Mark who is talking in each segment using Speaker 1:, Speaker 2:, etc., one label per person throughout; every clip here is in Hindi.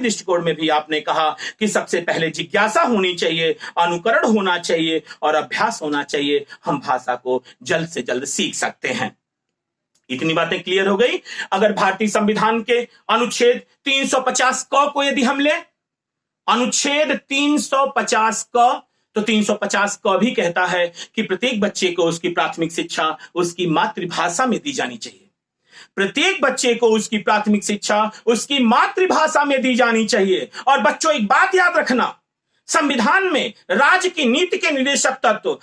Speaker 1: दृष्टिकोण में भी आपने कहा कि सबसे पहले जिज्ञासा होनी चाहिए, अनुकरण होना चाहिए और अभ्यास होना चाहिए। हम भाषा को जल्द से जल्द सीख सकते हैं। इतनी बातें क्लियर हो गई। अगर भारतीय संविधान के अनुच्छेद 350 क को यदि हम ले, अनुच्छेद 350 क, तो 350 क भी कहता है कि प्रत्येक बच्चे को उसकी प्राथमिक शिक्षा उसकी मातृभाषा में दी जानी चाहिए। प्रत्येक बच्चे को उसकी प्राथमिक शिक्षा उसकी मातृभाषा में दी जानी चाहिए। और बच्चों, एक बात याद रखना, संविधान में राज्य की नीति के निर्देशक तत्व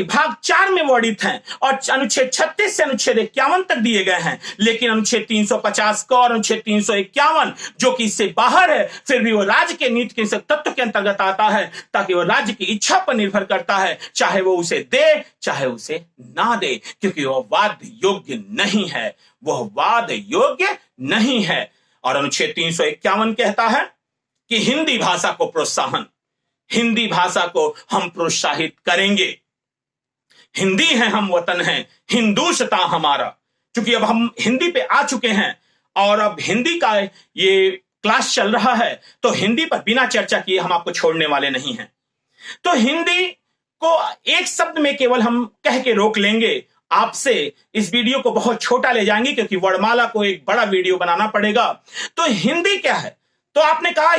Speaker 1: भाग 4 में वर्णित हैं और अनुच्छेद 36 से अनुच्छेद 51 तक दिए गए हैं। लेकिन अनुच्छेद 350 का और अनुच्छेद 351 जो कि इससे बाहर है, फिर भी वो राज्य के नीति के तत्व के अंतर्गत आता है, ताकि वो राज्य की इच्छा पर निर्भर करता है, चाहे वो उसे दे चाहे उसे ना दे, क्योंकि वह वाद योग्य नहीं है, वह वाद योग्य नहीं है। और अनुच्छेद 351 कहता है कि हिंदी भाषा को प्रोत्साहन, हिंदी भाषा को हम प्रोत्साहित करेंगे। हिंदी है हम वतन है, हिंदुस्तां हमारा। क्योंकि अब हम हिंदी पे आ चुके हैं और अब हिंदी का ये क्लास चल रहा है, तो हिंदी पर बिना चर्चा किए हम आपको छोड़ने वाले नहीं हैं। तो हिंदी को एक शब्द में केवल हम कह के रोक लेंगे। आपसे इस वीडियो को बहुत छोटा ले जाएंगे, क्योंकि वर्णमाला को एक बड़ा वीडियो बनाना पड़ेगा। तो हिंदी क्या है? तो आपने कहा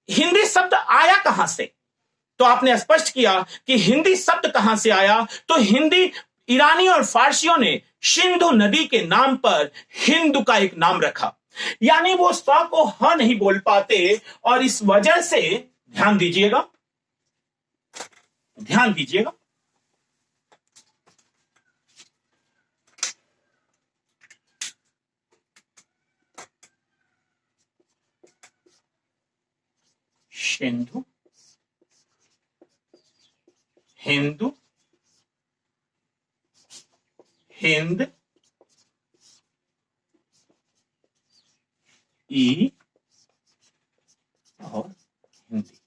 Speaker 1: हिंदी शब्द आया कहां से? तो आपने स्पष्ट किया कि हिंदी शब्द कहां से आया। तो हिंदी ईरानी और फारसियों ने सिंधु नदी के नाम पर हिंदू का एक नाम रखा, यानी वो स को ह नहीं बोल पाते, और इस वजह से ध्यान दीजिएगा, ध्यान दीजिएगा, सिंधु, हिंदू, हिंद, ई और हिंदी।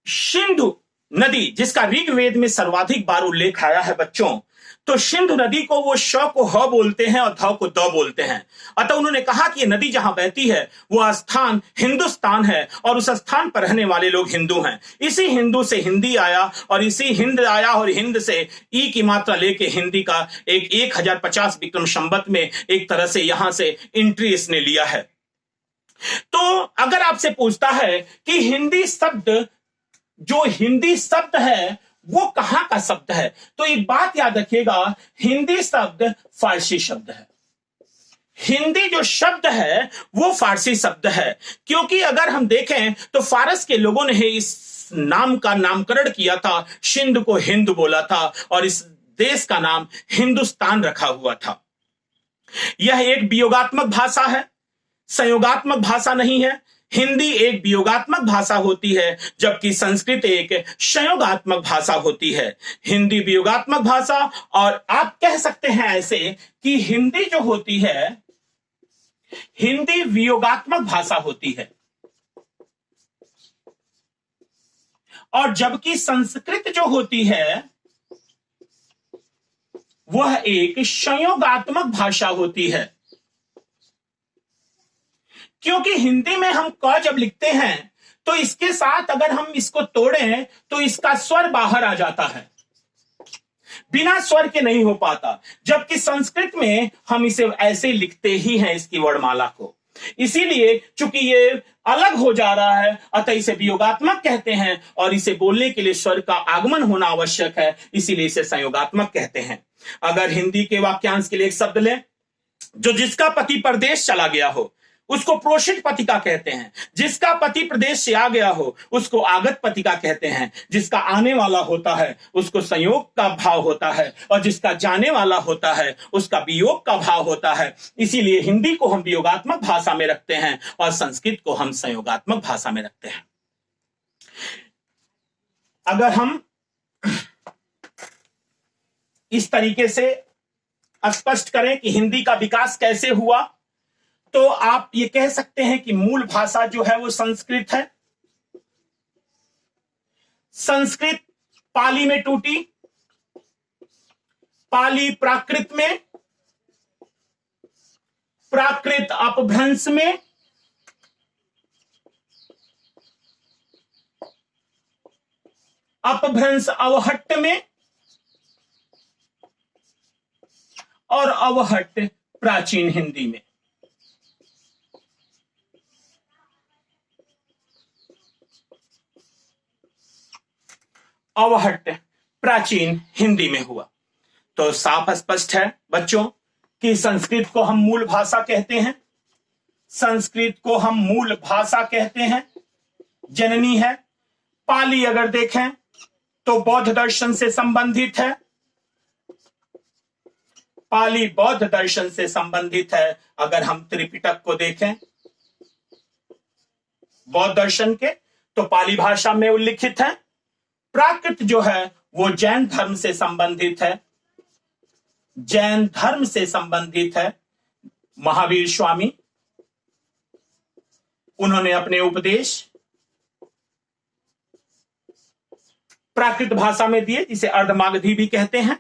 Speaker 1: सिंधु नदी जिसका ऋग्वेद में सर्वाधिक बार उल्लेख आया है बच्चों, तो सिंधु नदी को वो श को ह बोलते हैं और ध को द बोलते हैं। अतः उन्होंने कहा कि ये नदी जहां बहती है वो स्थान हिंदुस्तान है और उस स्थान पर रहने वाले लोग हिंदू हैं। इसी हिंदू से हिंदी आया और इसी हिंद आया और हिंद से ई की मात्रा लेके हिंदी का 1050 विक्रम संवत में एक तरह से यहां से एंट्री इसने लिया है। तो अगर आपसे पूछता है कि हिंदी शब्द, जो हिंदी शब्द है वो कहां का शब्द है, तो एक बात याद रखिएगा, हिंदी शब्द फारसी शब्द है। हिंदी जो शब्द है वो फारसी शब्द है, क्योंकि अगर हम देखें तो फारस के लोगों ने इस नाम का नामकरण किया था, सिंध को हिंद बोला था और इस देश का नाम हिंदुस्तान रखा हुआ था। यह एक वियोगात्मक भाषा है, संयोगात्मक भाषा नहीं है। हिंदी एक वियोगात्मक भाषा होती है, जबकि संस्कृत एक संयोगात्मक भाषा होती है। हिंदी वियोगात्मक भाषा, और आप कह सकते हैं ऐसे कि हिंदी जो होती है, हिंदी वियोगात्मक भाषा होती है, और जबकि संस्कृत जो होती है वह एक संयोगात्मक भाषा होती है। क्योंकि हिंदी में हम क जब लिखते हैं तो इसके साथ अगर हम इसको तोड़ें तो इसका स्वर बाहर आ जाता है, बिना स्वर के नहीं हो पाता। जबकि संस्कृत में हम इसे ऐसे लिखते ही हैं, इसकी वर्णमाला को। इसीलिए चूंकि ये अलग हो जा रहा है, अतः इसे वियोगात्मक कहते हैं और इसे बोलने के लिए स्वर का आगमन होना आवश्यक है, इसीलिए इसे संयोगात्मक कहते हैं। अगर हिंदी के वाक्यांश के लिए एक शब्द लें, जो जिसका पति परदेश चला गया हो उसको प्रोषित पतिका कहते हैं, जिसका पति प्रदेश से आ गया हो उसको आगत पतिका कहते हैं, जिसका आने वाला होता है उसको संयोग का भाव होता है, और जिसका जाने वाला होता है उसका वियोग का भाव होता है। इसीलिए हिंदी को हम वियोगात्मक भाषा में रखते हैं और संस्कृत को हम संयोगात्मक भाषा में रखते हैं। अगर हम इस तरीके से स्पष्ट करें कि हिंदी का विकास कैसे हुआ, तो आप ये कह सकते हैं कि मूल भाषा जो है वो संस्कृत है। संस्कृत पाली में टूटी, पाली प्राकृत में, प्राकृत अपभ्रंश में, अपभ्रंश अवहट्ट में और अवहट्ट प्राचीन हिंदी में। अवहट्ट प्राचीन हिंदी में हुआ। तो साफ स्पष्ट है बच्चों कि संस्कृत को हम मूल भाषा कहते हैं, संस्कृत को हम मूल भाषा कहते हैं, जननी है। पाली अगर देखें तो बौद्ध दर्शन से संबंधित है, पाली बौद्ध दर्शन से संबंधित है। अगर हम त्रिपिटक को देखें बौद्ध दर्शन के, तो पाली भाषा में उल्लिखित है। प्राकृत जो है वो जैन धर्म से संबंधित है, जैन धर्म से संबंधित है। महावीर स्वामी उन्होंने अपने उपदेश प्राकृत भाषा में दिए, जिसे अर्धमागधी भी कहते हैं।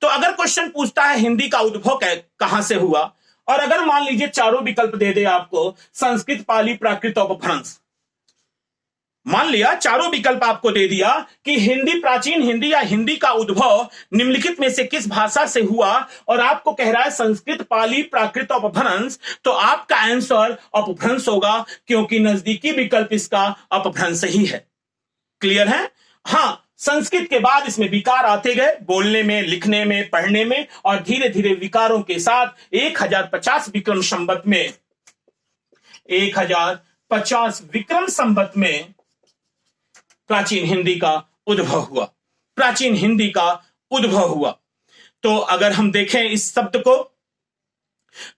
Speaker 1: तो अगर क्वेश्चन पूछता है हिंदी का उद्भव कहां से हुआ, और अगर मान लीजिए चारों विकल्प दे दे आपको, संस्कृत, पाली, प्राकृत और अपभ्रंश, मान लिया चारों विकल्प आपको दे दिया कि हिंदी, प्राचीन हिंदी या हिंदी का उद्भव निम्नलिखित में से किस भाषा से हुआ, और आपको कह रहा है संस्कृत, पाली, प्राकृत और अपभ्रंश, तो आपका आंसर अपभ्रंश होगा, क्योंकि नजदीकी विकल्प इसका अपभ्रंश ही है। क्लियर है? हाँ, संस्कृत के बाद इसमें विकार आते गए, बोलने में, लिखने में, पढ़ने में, और धीरे धीरे विकारों के साथ 1050 विक्रम संवत में, 1050 विक्रम संवत में प्राचीन हिंदी का उद्भव हुआ, प्राचीन हिंदी का उद्भव हुआ। तो अगर हम देखें इस शब्द को,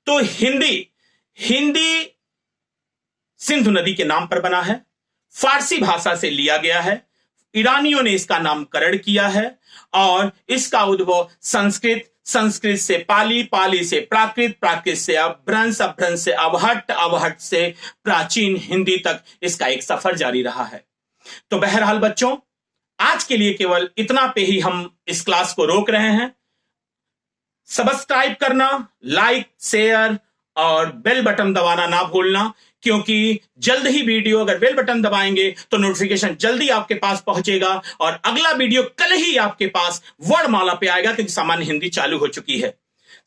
Speaker 1: तो हिंदी सिंधु नदी के नाम पर बना है, फारसी भाषा से लिया गया है, ईरानियों ने इसका नामकरण किया है, और इसका उद्भव संस्कृत, संस्कृत से पाली, पाली से प्राकृत, प्राकृत से अपभ्रंश, अपभ्रंश से अवहट्ट, अवहट्ट से प्राचीन हिंदी तक इसका एक सफर जारी रहा है। तो बहरहाल बच्चों, आज के लिए केवल इतना पे ही हम इस क्लास को रोक रहे हैं। सब्सक्राइब करना, लाइक, शेयर और बेल बटन दबाना ना भूलना, क्योंकि जल्द ही वीडियो, अगर बेल बटन दबाएंगे तो नोटिफिकेशन जल्दी आपके पास पहुंचेगा, और अगला वीडियो कल ही आपके पास वर्णमाला पे आएगा, क्योंकि सामान्य हिंदी चालू हो चुकी है,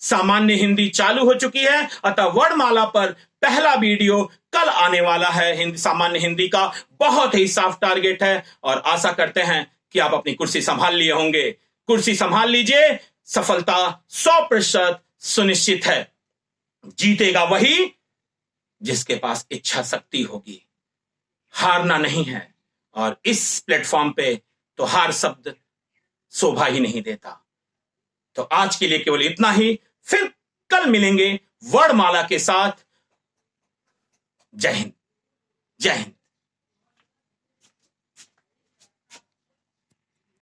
Speaker 1: सामान्य हिंदी चालू हो चुकी है। अतः वर्णमाला पर पहला वीडियो कल आने वाला है। हिंदी, सामान्य हिंदी का बहुत ही साफ टारगेट है, और आशा करते हैं कि आप अपनी कुर्सी संभाल लिए होंगे। कुर्सी संभाल लीजिए, सफलता 100% सुनिश्चित है। जीतेगा वही जिसके पास इच्छा शक्ति होगी, हारना नहीं है। और इस प्लेटफॉर्म पे तो हार शब्द शोभा ही नहीं देता। तो आज के लिए केवल इतना ही, फिर कल मिलेंगे वर्णमाला के साथ। जय हिंद, जय हिंद।